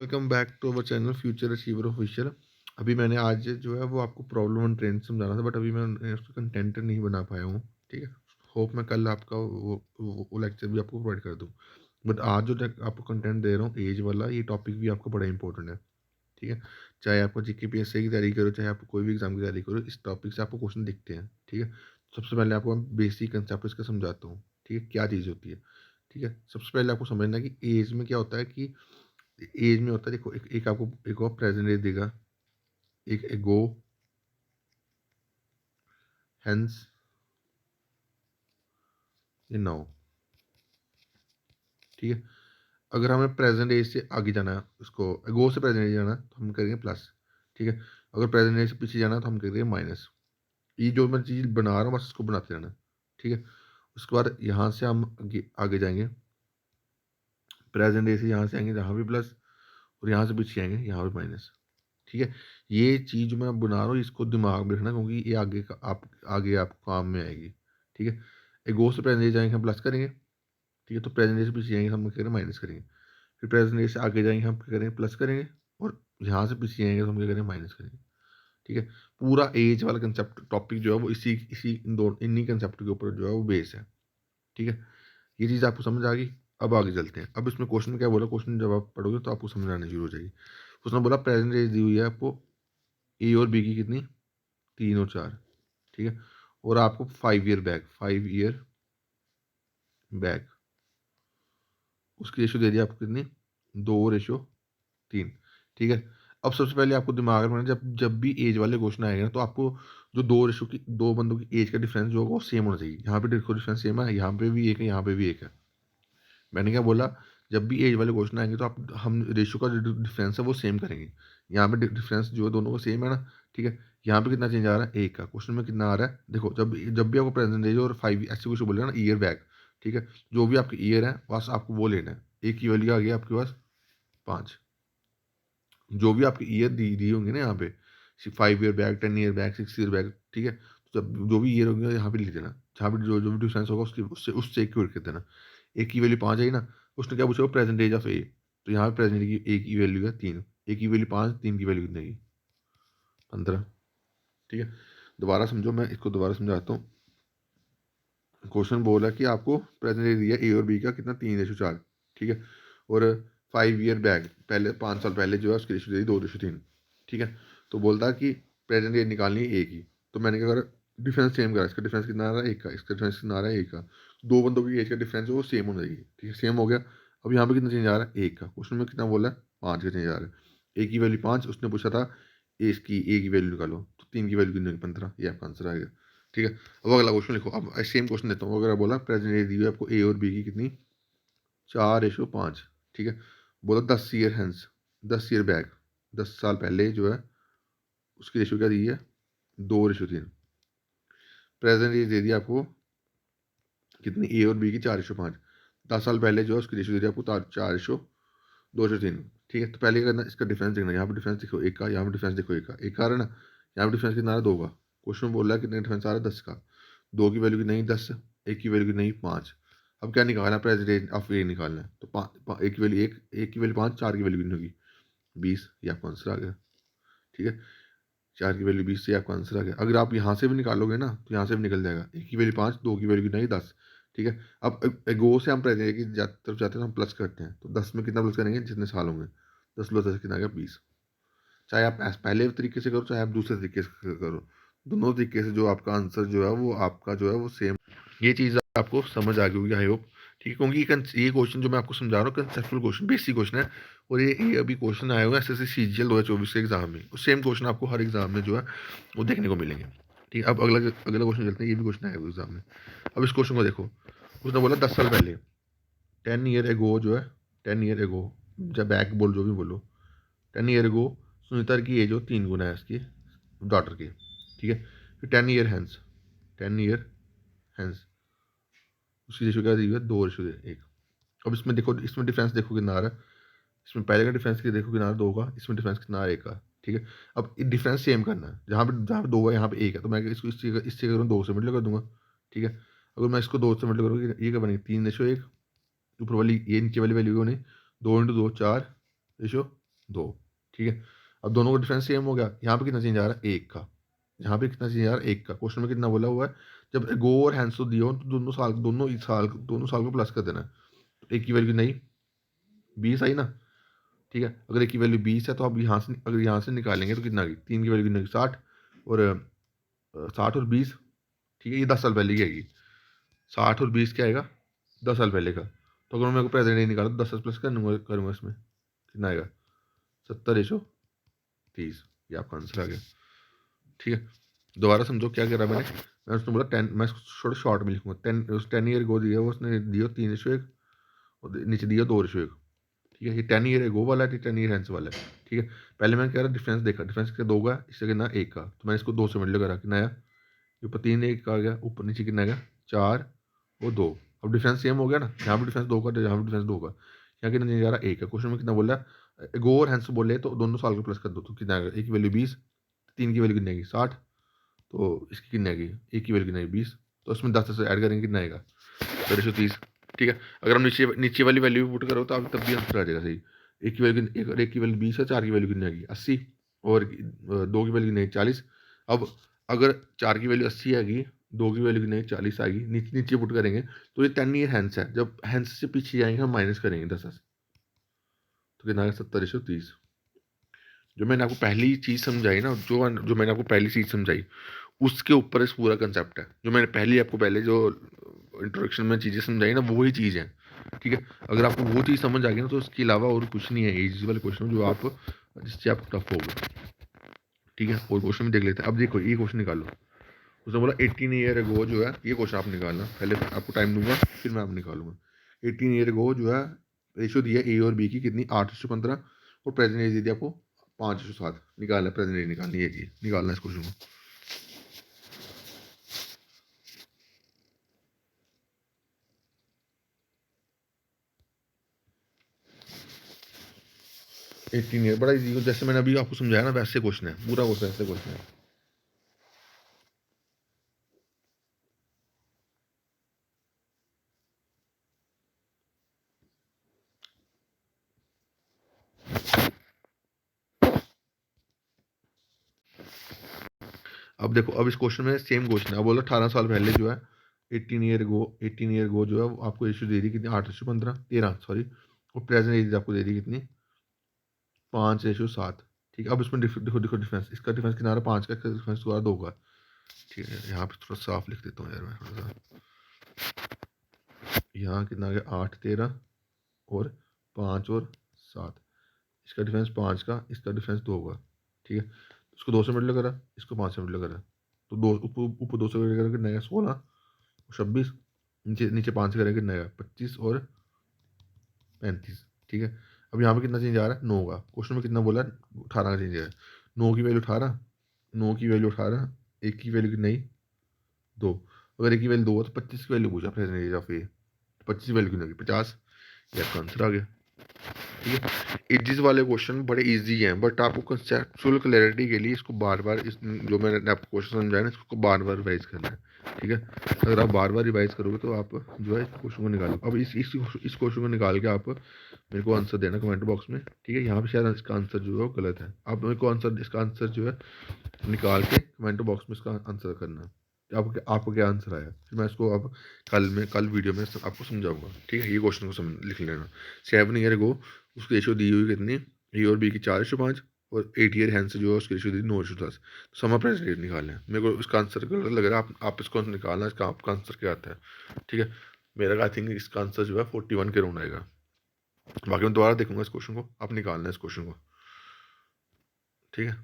Welcome back to our channel future achiever official. अभी मैंने आज जो है वो आपको प्रॉब्लम एंड ट्रेंड समझाना था, बट अभी मैं उसका कंटेंट नहीं बना पाया हूँ। ठीक है। होप मैं कल आपका वो लेक्चर भी आपको प्रोवाइड कर दूँ। बट आज जो आपको कंटेंट दे रहा हूँ एज वाला, ये टॉपिक भी आपको बड़ा इंपॉर्टेंट है। ठीक है। चाहे आपको जीके पीएससी की तैयारी करो, चाहे आप कोई भी एग्जाम की तैयारी करो, इस टॉपिक से आपको क्वेश्चन दिखते हैं। ठीक है। सबसे पहले आपको बेसिक कंसेप्ट इसका समझाता हूँ। ठीक है, क्या चीज़ होती है। ठीक है। सबसे पहले आपको समझना है कि एज में क्या होता है कि एज में होता है, देखो एक आपको एक और प्रेजेंट एज देगा, एक एगो, हेंस, ये नाउ। ठीक है। अगर हमें प्रेजेंट एज से आगे जाना है, उसको एगो से प्रेजेंट एज जाना है तो हम करेंगे प्लस। ठीक है। अगर प्रेजेंट एज से पीछे जाना है तो हम करेंगे माइनस। ये जो मैं चीज़ बना रहा हूँ बस इसको बनाते रहना। ठीक है। उसके बाद यहाँ से हम आगे आगे जाएंगे, प्रेजेंट एज से यहाँ से आएंगे जहाँ भी प्लस, और यहाँ से पीछे आएंगे यहाँ पे माइनस। ठीक है। ये चीज़ जो मैं बना रहा हूँ इसको दिमाग में रखना, क्योंकि ये आगे का आप आगे आपको काम में आएगी। ठीक है। एगो से प्रेजेंट जाएंगे हम प्लस करेंगे। ठीक है। तो प्रेजेंट से पीछे जाएंगे हम क्या करेंगे, माइनस करेंगे। फिर प्रेजेंट से आगे जाएंगे हम क्या करेंगे, प्लस करेंगे। और यहाँ से पीछे जाएंगे तो हम क्या करेंगे, माइनस करेंगे। ठीक है। पूरा एज वाला कंसेप्ट टॉपिक जो है वो इसी इसी इन दो इन्हीं कंसेप्ट के ऊपर जो है वो बेस है। ठीक है। ये चीज़ आपको समझ आ गई। अब आगे चलते हैं। अब इसमें क्वेश्चन क्या बोला, क्वेश्चन जब आप पढ़ोगे तो आपको समझ आने शुरू हो जाएगी। उसने बोला प्रेजेंट एज दी हुई है आपको ए और बी की कितनी, 3 और 4। ठीक है। और आपको 5 ईयर बैक, 5 ईयर बैक उसकी रेशो दे दी आपको कितनी, 2:3। ठीक है। अब सबसे पहले आपको दिमाग में रखना, जब जब भी एज वाले क्वेश्चन आएंगे ना तो आपको जो दो बंदों की एज का डिफरेंस जो होगा वो सेम होना चाहिए। यहाँ पे देखो डिफरेंस सेम है, यहाँ पे भी एक है, यहाँ पे भी एक है। मैंने क्या बोला, जब भी एज वाले क्वेश्चन आएंगे तो आप हम रेशियो का जो डिफरेंस है वो सेम करेंगे। यहाँ पे डिफरेंस जो है दोनों का सेम है ना। ठीक है। यहाँ पे कितना चेंज आ रहा है, एक का। क्वेश्चन में कितना आ रहा है, देखो जब जब भी आपको प्रेजेंट एज और 5 ऐसे कुछ बोलेगा ना, ईयर बैक। ठीक है। जो भी आपके ईयर है बस आपको वो लेना है। एक की वैल्यू आ गई आपके पास 5। जो भी आपके ईयर दी दी होंगे ना यहाँ पे, 5 year back, 10 year back, 6 year back. ठीक है। तो जब जो भी ईयर होंगे यहाँ पे लिख देना, जहाँ पे जो जो भी डिफरेंस होगा उसकी उससे उससे इक्वल कर देना। एक की वैल्यू 5 आई ना, उसने क्या पूछा, प्रेजेंट एज ऑफ ए। तो यहाँ पे प्रेजेंट की ए की वैल्यू है 3, ए की वैल्यू 5, 3 की वैल्यू कितनी की, 15। ठीक है। दोबारा समझो, मैं इसको दोबारा समझाता हूँ। क्वेश्चन बोला कि आपको प्रेजेंट एज दिया ए और बी का कितना, 3:4। ठीक है। और 5 ईयर बैक, पहले 5 साल पहले जो है उसकी रेशो दी 2:3। ठीक है। तो बोलता है कि प्रेजेंट एज निकालनी है ए की। तो मैंने क्या करा, डिफरेंस सेम करा। इसका डिफरेंस कितना आ रहा है, एक का। इसका डिफरेंस कितना आ रहा है, एक का। दो बंदों की एज का डिफरेंस है वो सेम होना चाहिए। ठीक है, सेम हो गया। अब यहाँ पे कितना चेंज आ रहा है, एक का। क्वेश्चन में कितना बोला है, 5 का चेंज आ रहा है। ए की वैल्यू 5, उसने पूछा था ए की वैल्यू निकालो, तो 3 की वैल्यू कितनी, 15। ये आपका आंसर आ गया। ठीक है। अब अगला क्वेश्चन लिखो। अब सेम क्वेश्चन देता हूँ। अगर बोला प्रेजेंट एज दी हुई है आपको ए और बी की कितनी, 4:5। ठीक है। बोला 10 ईयर हैंस, 10 ईयर बैक, 10 साल पहले जो है उसकी रेशो क्या दी है, 2:3। प्रेजेंट एज दे दी आपको कितनी, ए और बी की 4:5। 10 साल पहले जो है उसकी रेशो दे दी आपको 4:2:3। ठीक है। तो पहले क्या करना, इसका डिफरेंस देखना। यहाँ पे डिफरेंस देखो एक का, यहाँ पे डिफरेंस देखो एक का, एक आ रहा है ना। यहाँ पे डिफरेंस कितना आ रहा है, 2 का। क्वेश्चन में बोल रहा है कितने डिफरेंस आ रहा है, 10 का। दो की वैल्यू की नहीं 10, एक की वैल्यू की नहीं 5। अब क्या निकालना है, प्रेजेंट ऑफ ए निकालना है। तो एक की वैल्यू एक की वैल्यू 5, 4 की वैल्यू कितनी होगी, 20। ये आपका आंसर आ गया। ठीक है। 4 की वैल्यू 20 से आपका आंसर आ गया। अगर आप यहाँ से भी निकालोगे ना तो यहाँ से भी निकल जाएगा। एक की वैल्यू 5, दो की वैल्यू नहीं 10। ठीक है। अब गो से हम प्रेजेंट की तरफ जाते हैं तो हम प्लस करते हैं। तो 10 में कितना प्लस करेंगे, जितने साल होंगे। 10 + 10 कितना आ गया, 20। चाहे आप पहले तरीके से करो, चाहे आप दूसरे तरीके से करो, दोनों तरीके से जो आपका आंसर जो है वो आपका जो है वो सेम। ये चीज़ आपको समझ आ गई होगी आई होप। ठीक है। क्योंकि ये क्वेश्चन जो मैं आपको समझा रहा हूँ कंसेप्चुअल क्वेश्चन, बेसिक क्वेश्चन है। और ये अभी क्वेश्चन आए हुए हैं एसएससी सीजीएल 2024 के एग्जाम में। और सेम क्वेश्चन आपको हर एग्जाम में जो है वो देखने को मिलेंगे। ठीक है। अब अगला अगला क्वेश्चन चलते हैं। ये भी क्वेश्चन आया हुआ एग्जाम में। अब इस क्वेश्चन को देखो। उसने बोला 10 साल पहले, 10 ईयर एगो जो है, 10 ईयर एगो, जब बैक बोल जो भी बोलो, 10 ईयर एगो सुनीता की एज हो 3 गुना है इसकी डॉटर की। ठीक है। फिर 10 ईयर हैंस, 10 ईयर हैंस उसकी रेशो क्या दी हुई है, 2:1। अब इसमें देखो, इसमें डिफरेंस देखो कितना आ रहा है। इसमें पहले का डिफरेंस देखो कितना आ रहा है, 2 का। इसमें डिफरेंस कितना आ रहा है, 1 का। ठीक है। अब डिफरेंस सेम करना है। जहाँ पे 2 है यहाँ पे 1 है, तो मैं इसको इससे करूँ, 2 से मल्टीप्लाई कर दूंगा। ठीक है। अगर मैं इसको 2 से मल्टीप्लाई करूँगा, ये क्या बनेगी, 3:1। ऊपर वाली ये नीचे वाली वैल्यू को नहीं, 2 × 2 4 रेशो 2, ठीक है। अब दोनों का डिफरेंस सेम हो गया। यहाँ पे कितना चेंज आ रहा है? 1 का। यहाँ पे कितना चेंज आ रहा है? 1 का। क्वेश्चन में कितना बोला हुआ है? जब गो और हैंस तो दिए हो तो दोनों साल को प्लस कर देना है। तो एक की वैल्यू नहीं 20 आई ना, ठीक है। अगर एक की वैल्यू 20 है तो आप यहाँ से अगर यहाँ से निकालेंगे तो कितना आ गई? 3 की वैल्यू कितना 60 और 60 और 20, ठीक है। ये 10 साल पहले की आएगी। 60 और 20 क्या आएगा? 10 साल पहले का। तो अगर मैं मेरे को प्रेजेंट नहीं निकाला तो 10 साल प्लस करूँगा इसमें कितना आएगा? 70/30। ये आपका आंसर आ गया, ठीक है। दोबारा समझो क्या कह रहा है मैं उसने बोला 10, मैं थोड़ा शॉर्ट में लिखूंगा। 10 ईयर गो दिया, उसने दिया 3:1 और नीचे दिया 2:1, ठीक है। ये 10 ईयर गो वाला है, 10 ईयर हैंस वाला है, ठीक है। पहले मैंने कह रहा डिफरेंस देखा, डिफरेंस क्या 2 का, इससे कितना 1 का, तो मैंने इसको 2 से मल्टीप्लाई करा, कितना आया? ऊपर 3 1 का आ गया, ऊपर नीचे कितना आएगा? 4 और 2। अब डिफरेंस सेम हो गया ना, यहाँ पर डिफरेंस 2 का, यहाँ पर डिफरेंस 2 का, यहाँ कितना नहीं जा रहा? 1 का। क्वेश्चन में कितना बोल रहा है? गो और हैंस बोले तो दोनों साल को प्लस कर दो, तो कितना आएगा? 1 की वैल्यू 20, 3 की वैल्यू कितनी आएगी? 60, तो इसकी कितनी आएगी? 1 की वैल्यू कितनी आएगी? 20, तो उसमें 10 से ऐड करेंगे कितना आएगा? 130, ठीक है। अगर हम नीचे नीचे वाली वैल्यू पुट करो तो आप तब भी आंसर आ जाएगा सही। एक की वैल्यू 20 है, 4 की वैल्यू कितनी आएगी? 80 और 2 की वैल्यू कितनी है? 40। अब अगर 4 की वैल्यू 80 आएगी, 2 की वैल्यू कितनी है? 40 आएगी, नीचे नीचे पुट करेंगे तो ये 10 ईयर हैंस है। जब हैंस से पीछे जाएंगे हम माइनस करेंगे 10 से, तो कितना आएगा? 70/30। जो मैंने आपको पहली चीज़ समझाई ना, जो मैंने आपको पहली चीज़ समझाई उसके ऊपर इस पूरा कंसेप्ट है। जो मैंने आपको पहले जो इंट्रोडक्शन में चीज़ें समझाई ना, वो वही चीज़ है, ठीक है। अगर आपको वो चीज़ समझ आ गई ना तो उसके अलावा और कुछ नहीं है इजी वाले क्वेश्चन जो आप जिससे आपको टफ होगा, ठीक है। और क्वेश्चन भी देख लेते हैं। अब देखो ये क्वेश्चन निकालो। उसने बोला 18 ईयर अगो जो है, ये क्वेश्चन आप निकालना। पहले आपको टाइम दूंगा फिर मैं आप निकालूंगा। 18 ईयर अगो जो है रेशियो दिया ए और बी की कितनी? 8:15 और प्रेजेंट एज दी आपको 5:7। निकालना प्रेजेंट एज, निकालनी है जी, निकालना है इस क्वेश्चन को। 18 ईयर बड़ा इजी, जैसे मैंने अभी आपको समझाया ना वैसे क्वेश्चन है, पूरा क्वेश्चन ऐसे क्वेश्चन है। अब देखो, अब इस क्वेश्चन में सेम क्वेश्चन है। अब बोला 18 साल पहले जो है 18 ईयर गो जो है वो आपको इशू दे दी कितनी? 8:15 13 सॉरी। और प्रेजेंट एज आपको दे दी कितनी? 5:7, ठीक है। अब इसमें देखो देखो डिफरेंस, इसका डिफरेंस कितना आ रहा है? 5 का, इसका डिफरेंस हुआ 2 का, ठीक है। यहाँ पे थोड़ा साफ लिख देता हूँ यार मैं थोड़ा सा। यहाँ कितना आ गया? 8 13 और 5 और 7। इसका डिफरेंस 5 का, इसका डिफरेंस 2 का, ठीक है। इसको 2 से मल्टीप्लाई करा, इसको 5 से मल्टीप्लाई करा, तो दो ऊपर ऊपर 2 से मल्टीप्लाई करके कितना आएगा? 16 और 26। नीचे नीचे 5 से करेंगे कितना आएगा? 25 और 35, ठीक है। अब यहाँ पे कितना चेंज आ रहा है? 9 का। क्वेश्चन में कितना बोला है? 18 का चेंज है। 9 की वैल्यू 18, 9 की वैल्यू 18, एक की वैल्यू कितनी? 2। अगर एक की वैल्यू 2 है तो 25 की वैल्यू पूछा प्रेजेंट एज ऑफ ए, 25 की वैल्यू कितनी होगी? 50। ये आपका आंसर आ गया, ठीक है। एजिस वाले क्वेश्चन बड़े इजी हैं, बट आपको कंसेप्चुअल क्लैरिटी के लिए इसको बार बार इस जो मैंने आपको क्वेश्चन समझाया ना इसको बार बार रिवाइज करना है, ठीक है। अगर आप बार बार रिवाइज करोगे तो आप जो है इस क्वेश्चन को निकालो। अब इस क्वेश्चन को निकाल के आप मेरे को आंसर देना कमेंट बॉक्स में, ठीक है। यहाँ पे शायद इसका आंसर जो है वो गलत है। आप मेरे को आंसर, इसका आंसर जो है निकाल के कमेंट बॉक्स में इसका आंसर करना। आपको क्या आंसर आया, फिर मैं इसको अब कल वीडियो में आपको समझाऊंगा, ठीक है। ये क्वेश्चन को लिख लेना। 7 ईयर गो उसकी रेशियो दी हुई कितनी? ए और बी की 4:5 और 8 ईयर हैंस जो है उसकी रेशियो दी 9:10। समा प्रेजेंट रेट निकालना है। मेरे को इसका आंसर गलत लग रहा है, आप इसको निकालना, इसका आपका आंसर क्या आता है, ठीक है। मेरा आई थिंक इसका आंसर जो है 41 के राउंड आएगा। बाकी मैं दोबारा देखूंगा इस क्वेश्चन को, आप निकालना है इस क्वेश्चन को, ठीक है।